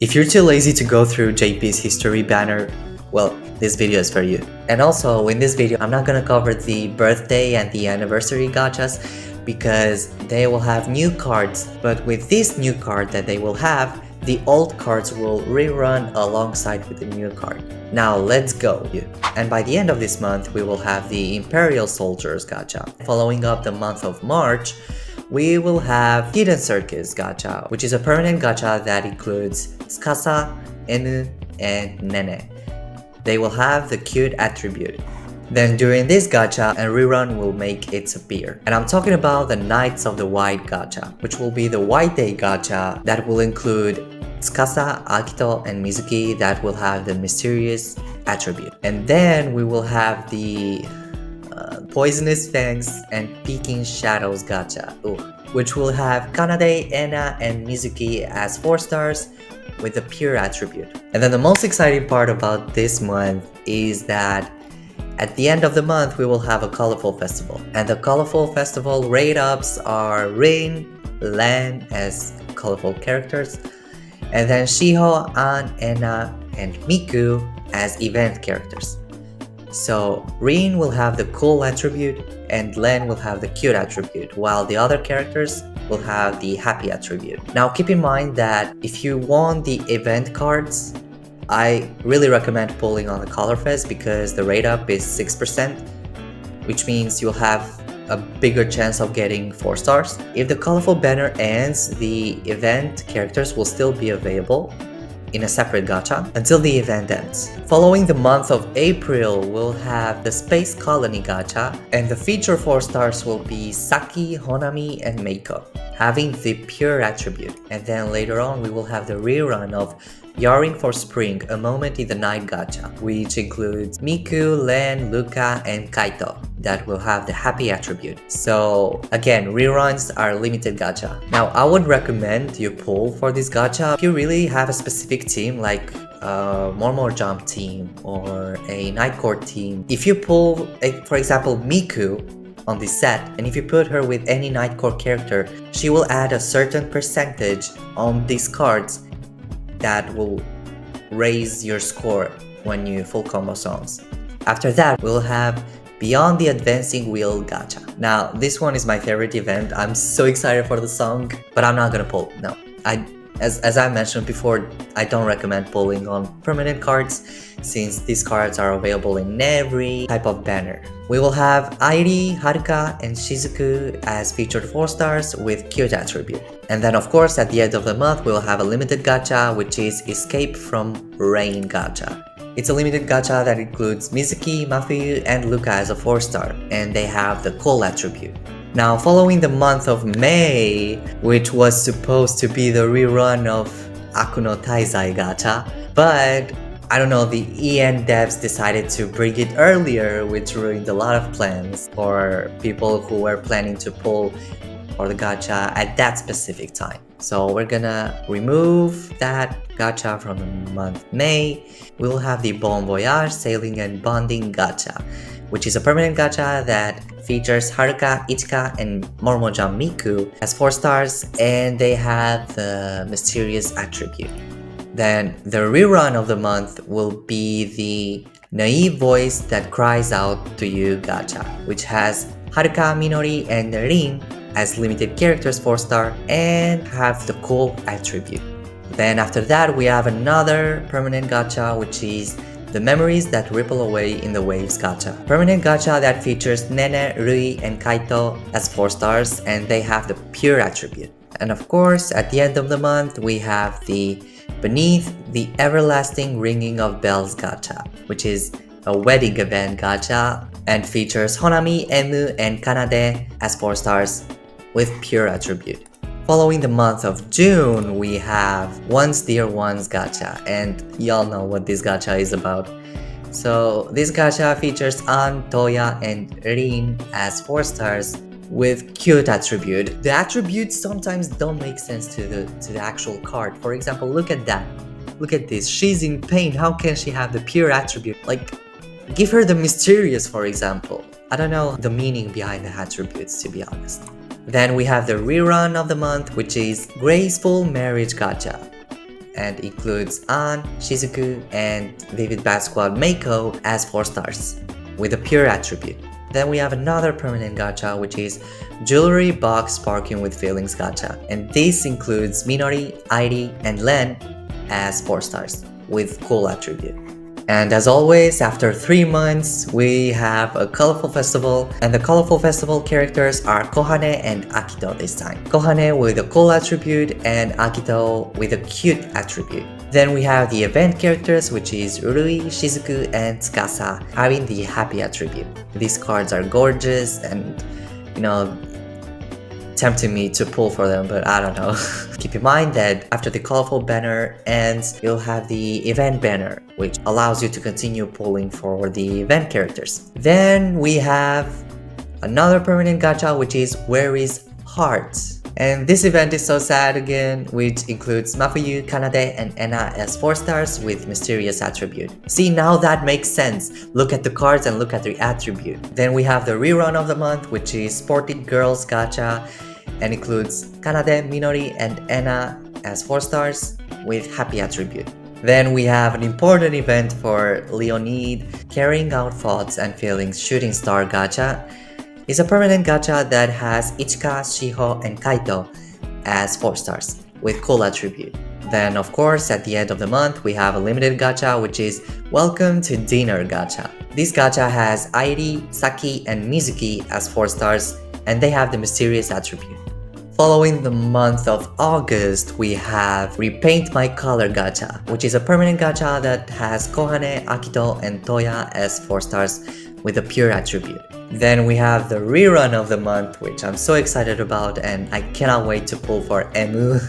If you're too lazy to go through JP's history banner, well, this video is for you. And also, in this video, I'm not gonna cover the birthday and the anniversary gachas because they will have new cards, but with this new card that they will have, the old cards will rerun alongside with the new card. Now let's go! And by the end of this month, we will have the Imperial Soldiers gacha. Following up the month of March, we will have Hidden Circus gacha, which is a permanent gacha that includes Tsukasa, Enu, and Nene. They will have the cute attribute. Then during this gacha, a rerun will make its appear. And I'm talking about the Knights of the White gacha, which will be the White Day gacha that will include Tsukasa, Akito, and Mizuki that will have the mysterious attribute. And then we will have the Poisonous Fangs and Peeking Shadows gacha, which will have Kanade, Ena, and Mizuki as 4 stars with the pure attribute. And then the most exciting part about this month is that at the end of the month, we will have a colorful festival. And the colorful festival raid-ups are Rin, Len as colorful characters, and then Shiho, An, Ena, and Miku as event characters. So Rin will have the cool attribute and Len will have the cute attribute, while the other characters will have the happy attribute. Now keep in mind that if you want the event cards, I really recommend pulling on the Color Fest because the rate up is 6%, which means you'll have a bigger chance of getting 4 stars. If the colorful banner ends, the event characters will still be available in a separate gacha until the event ends. Following the month of April, we'll have the Space Colony gacha, and the feature 4 stars will be Saki, Honami, and Meiko, having the pure attribute. And then later on, we will have the rerun of Yarring for Spring, A Moment in the Night gacha, which includes Miku, Len, Luca, and Kaito that will have the happy attribute. So again, reruns are limited gacha. Now I would recommend you pull for this gacha if you really have a specific team like a Mormor Jump team or a Night Court team. If you pull, for example, Miku on this set, and if you put her with any Night Court character, she will add a certain percentage on these cards that will raise your score when you full combo songs. After that, we'll have Beyond the Advancing Wheel gacha. Now, this one is my favorite event. I'm so excited for the song, but I'm not gonna pull. No, as I mentioned before, I don't recommend pulling on permanent cards since these cards are available in every type of banner. We will have Airi, Haruka, and Shizuku as featured 4 stars with cute attribute. And then of course at the end of the month we'll have a limited gacha, which is Escape from Rain gacha. It's a limited gacha that includes Mizuki, Mafuyu, and Luca as a 4 star, and they have the cool attribute. Now following the month of May, which was supposed to be the rerun of Akuno Taizai gacha, but I don't know, the EN devs decided to bring it earlier, which ruined a lot of plans for people who were planning to pull for the gacha at that specific time. So we're gonna remove that gacha from the month May. We'll have the Bon Voyage Sailing and Bonding gacha, which is a permanent gacha that features Haruka, Ichika, and Mormojang Miku as 4 stars, and they have the mysterious attribute. Then the rerun of the month will be the Naive Voice That Cries Out to You gacha, which has Haruka, Minori, and Rin as limited characters 4 star and have the cool attribute. Then after that we have another permanent gacha, which is the Memories That Ripple Away in the Waves gacha. Permanent gacha that features Nene, Rui, and Kaito as 4 stars, and they have the pure attribute. And of course, at the end of the month, we have the Beneath the Everlasting Ringing of Bells gacha, which is a wedding event gacha and features Honami, Emu, and Kanade as 4 stars with pure attribute. Following the month of June, we have Once Dear Ones gacha, and y'all know what this gacha is about. So this gacha features An, Toya, and Rin as 4 stars with cute attribute. The attributes sometimes don't make sense to the actual card. For example, look at that. Look at this. She's in pain. How can she have the pure attribute? Like, give her the mysterious, for example. I don't know the meaning behind the attributes, to be honest. Then we have the rerun of the month, which is Graceful Marriage gacha. and includes An, Shizuku, and Vivid Bat Squad Meiko as 4 stars, with a pure attribute. Then we have another permanent gacha, which is Jewelry Box Sparking with Feelings gacha, and this includes Minori, Airi, and Len as 4 stars, with cool attribute. And as always, after 3 months, we have a colorful festival, and the colorful festival characters are Kohane and Akito this time. Kohane with a cool attribute and Akito with a cute attribute. Then we have the event characters, which is Urui, Shizuku, and Tsukasa, having the happy attribute. These cards are gorgeous and, tempting me to pull for them, but I don't know. Keep in mind that after the colorful banner ends, you'll have the event banner, which allows you to continue pulling for the event characters. Then we have another permanent gacha, which is Where is Heart? And this event is so sad again, which includes Mafuyu, Kanade, and Ena as 4 stars with mysterious attribute. See, now that makes sense. Look at the cards and look at the attribute. Then we have the rerun of the month, which is Sporty Girls Gacha, and includes Kanade, Minori, and Ena as 4 stars with happy attribute. Then we have an important event for Leonid, Carrying Out Thoughts and Feelings Shooting Star Gacha. It's a permanent gacha that has Ichika, Shiho, and Kaito as 4 stars with cool attribute. Then of course at the end of the month we have a limited gacha, which is Welcome to Dinner Gacha. This gacha has Airi, Saki, and Mizuki as 4 stars, and they have the mysterious attribute. Following the month of August, we have Repaint My Color Gacha, which is a permanent gacha that has Kohane, Akito, and Toya as 4 stars with a pure attribute. Then we have the rerun of the month, which I'm so excited about and I cannot wait to pull for Emu.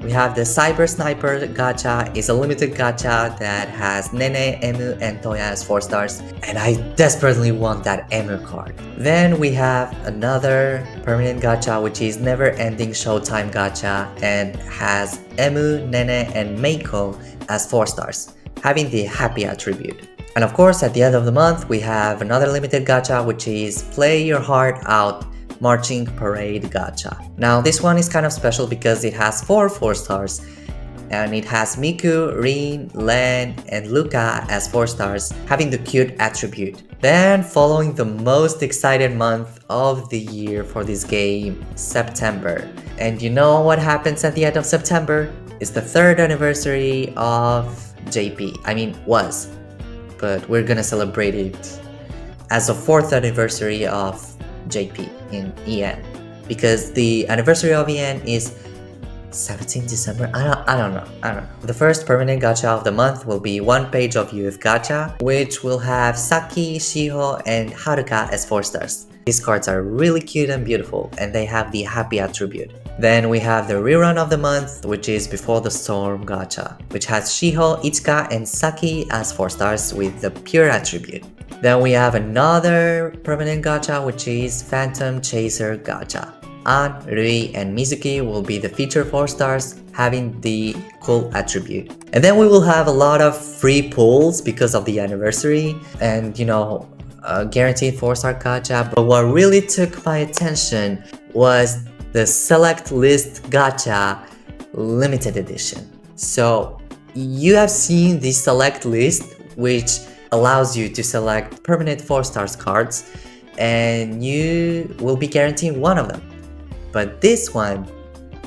We have the Cyber Sniper Gacha. It's a limited gacha that has Nene, Emu, and Toya as 4 stars, and I desperately want that Emu card. Then we have another permanent gacha, which is Never Ending Showtime Gacha and has Emu, Nene, and Meiko as 4 stars, having the happy attribute. And of course, at the end of the month, we have another limited gacha, which is Play Your Heart Out Marching Parade Gacha. Now, this one is kind of special because it has 4 stars, and it has Miku, Rin, Len, and Luca as 4 stars, having the cute attribute. Then, following the most excited month of the year for this game, September. And you know what happens at the end of September? It's the 3rd anniversary of JP. Was. But we're gonna celebrate it as a 4th anniversary of JP in EN, because the anniversary of EN is 17 December. I don't know. The first permanent gacha of the month will be One Page of Youth Gacha, which will have Saki, Shiho, and Haruka as 4 stars. These cards are really cute and beautiful, and they have the happy attribute. Then we have the rerun of the month, which is Before the Storm Gacha, which has Shiho, Ichika, and Saki as 4 stars with the pure attribute. Then we have another permanent gacha, which is Phantom Chaser Gacha. An, Rui, and Mizuki will be the featured 4 stars, having the cool attribute. And then we will have a lot of free pulls because of the anniversary, and guaranteed 4-star gacha. But what really took my attention was the Select List Gacha Limited Edition. So you have seen the Select List, which allows you to select permanent 4-star cards, and you will be guaranteeing one of them. But this one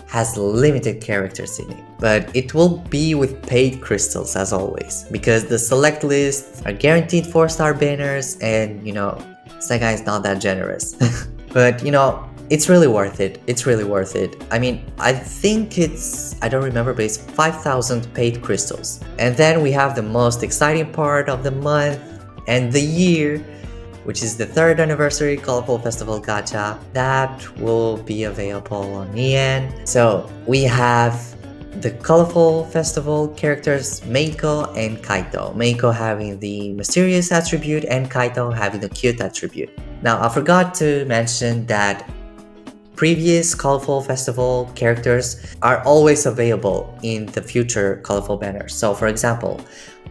has limited characters in it. But it will be with paid crystals as always, because the Select List are guaranteed 4-star banners, and Sekai is not that generous. But it's really worth it. It's really worth it. I think I don't remember, but it's 5,000 paid crystals. And then we have the most exciting part of the month and the year, which is the 3rd anniversary Colorful Festival Gacha that will be available on EN. So we have the Colorful Festival characters Meiko and Kaito. Meiko having the mysterious attribute and Kaito having the cute attribute. Now, I forgot to mention that previous Colorful Festival characters are always available in the future Colorful banners. So for example,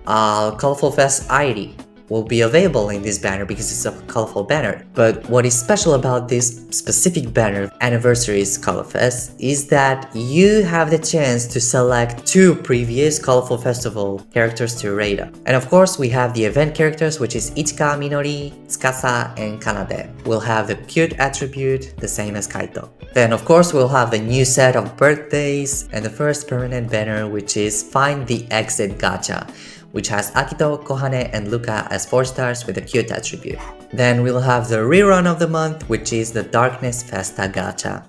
Colorful Fest Airi will be available in this banner because it's a colorful banner. But what is special about this specific banner, Anniversaries Color Fest, is that you have the chance to select 2 previous Colorful Festival characters to rate up. And of course, we have the event characters, which is Ichika, Minori, Tsukasa, and Kanade. We'll have the cute attribute, the same as Kaito. Then of course, we'll have the new set of birthdays and the first permanent banner, which is Find the Exit Gacha, which has Akito, Kohane, and Luca as 4 stars with a cute attribute. Then we'll have the rerun of the month, which is the Darkness Festa Gacha,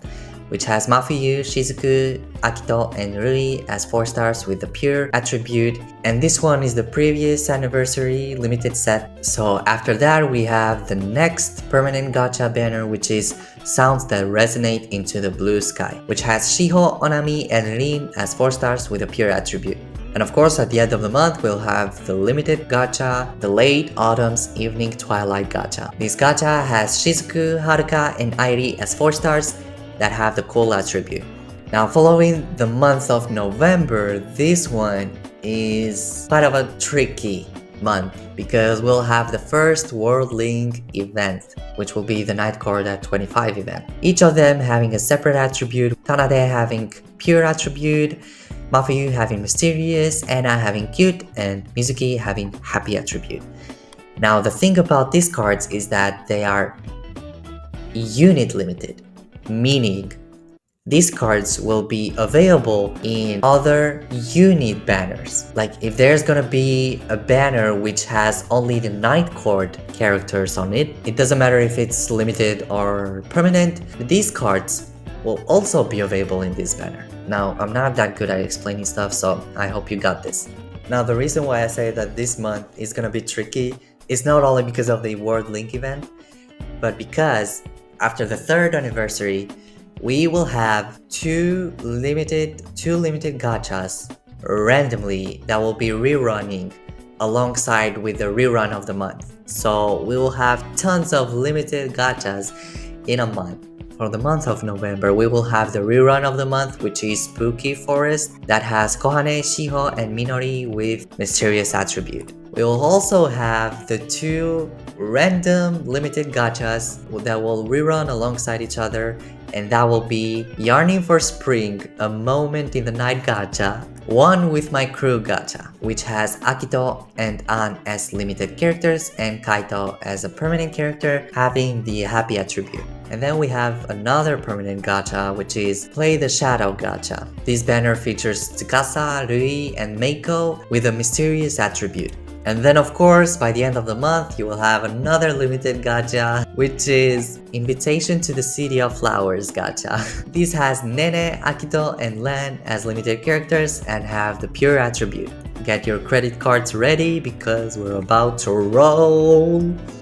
which has Mafuyu, Shizuku, Akito, and Rui as 4 stars with the pure attribute. And this one is the previous anniversary limited set. So after that, we have the next permanent gacha banner, which is Sounds That Resonate Into the Blue Sky, which has Shiho, Onami, and Rin as 4 stars with a pure attribute. And of course, at the end of the month, we'll have the limited gacha, the Late Autumn's Evening Twilight gacha. This gacha has Shizuku, Haruka, and Airi as 4 stars that have the cool attribute. Now, following the month of November, this one is kind of a tricky month because we'll have the first World Link event, which will be the Night Court at 25 event. Each of them having a separate attribute, Kanade having pure attribute, Mafuyu having mysterious, Anna having cute, and Mizuki having happy attribute. Now the thing about these cards is that they are unit limited, meaning these cards will be available in other unit banners. Like if there's gonna be a banner which has only the Night Court characters on it, it doesn't matter if it's limited or permanent, these cards will also be available in this banner. Now, I'm not that good at explaining stuff, so I hope you got this. Now, the reason why I say that this month is gonna be tricky is not only because of the World Link event, but because after the 3rd anniversary, we will have two limited gachas randomly that will be rerunning alongside with the rerun of the month. So we will have tons of limited gachas in a month. For the month of November, we will have the rerun of the month, which is Spooky Forest, that has Kohane, Shiho, and Minori with mysterious attribute. We will also have the 2 random limited gachas that will rerun alongside each other, and that will be Yarning for Spring, A Moment in the Night gacha, One with My Crew gacha, which has Akito and An as limited characters and Kaito as a permanent character having the happy attribute. And then we have another permanent gacha, which is Play the Shadow gacha. This banner features Tsukasa, Rui, and Meiko with a mysterious attribute. And then of course, by the end of the month, you will have another limited gacha, which is Invitation to the City of Flowers gacha. This has Nene, Akito, and Len as limited characters and have the pure attribute. Get your credit cards ready because we're about to roll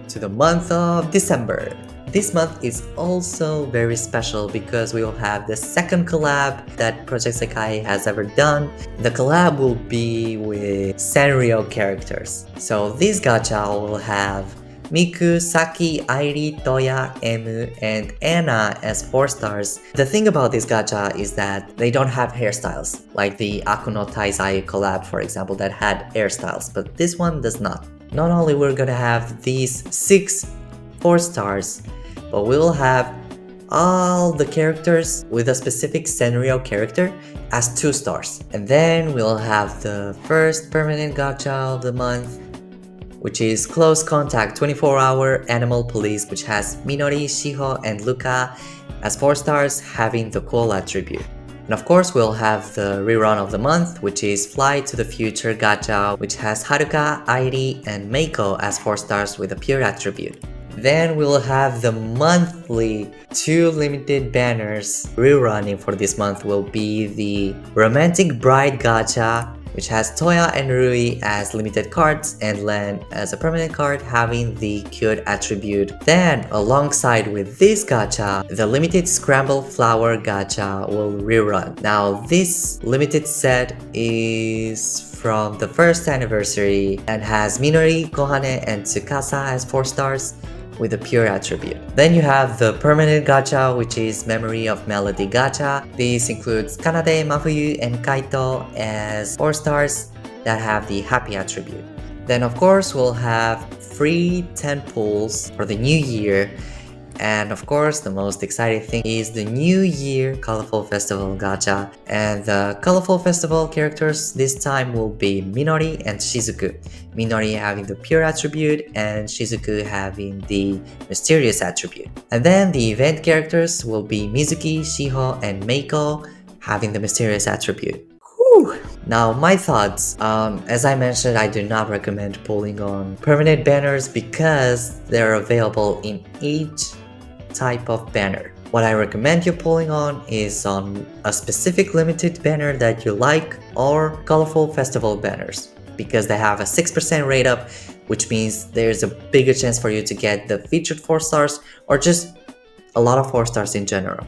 to the month of December. This month is also very special because we will have the second collab that Project Sekai has ever done. The collab will be with Sanrio characters. So this gacha will have Miku, Saki, Airi, Toya, Emu, and Anna as 4 stars. The thing about this gacha is that they don't have hairstyles, like the Akuno Taizai collab, for example, that had hairstyles, but this one does not. Not only we're gonna have these 6 4 stars, but we will have all the characters with a specific Sanrio character as 2 stars. And then we'll have the first permanent gacha of the month, which is Close Contact 24-Hour Animal Police, which has Minori, Shiho, and Luca as 4 stars having the cool attribute. And of course, we'll have the rerun of the month, which is Fly to the Future gacha, which has Haruka, Airi, and Meiko as 4 stars with a pure attribute. Then we'll have the monthly 2 limited banners. Rerunning for this month will be the Romantic Bride gacha, which has Toya and Rui as limited cards and Len as a permanent card having the cute attribute. Then alongside with this gacha, the limited Scramble Flower gacha will rerun. Now this limited set is from the 1st anniversary and has Minori, Kohane, and Tsukasa as 4 stars with a pure attribute. Then you have the permanent gacha, which is Memory of Melody gacha. This includes Kanade, Mafuyu, and Kaito as 4 stars that have the happy attribute. Then of course we'll have free 10 pulls for the new year. And of course, the most exciting thing is the New Year Colorful Festival Gacha. And the Colorful Festival characters this time will be Minori and Shizuku. Minori having the pure attribute and Shizuku having the mysterious attribute. And then the event characters will be Mizuki, Shiho, and Meiko having the mysterious attribute. Whew. Now my thoughts, as I mentioned, I do not recommend pulling on permanent banners because they're available in each type of banner. What I recommend you pulling on is on a specific limited banner that you like or colorful festival banners because they have a 6% rate up, which means there's a bigger chance for you to get the featured 4 stars or just a lot of 4 stars in general.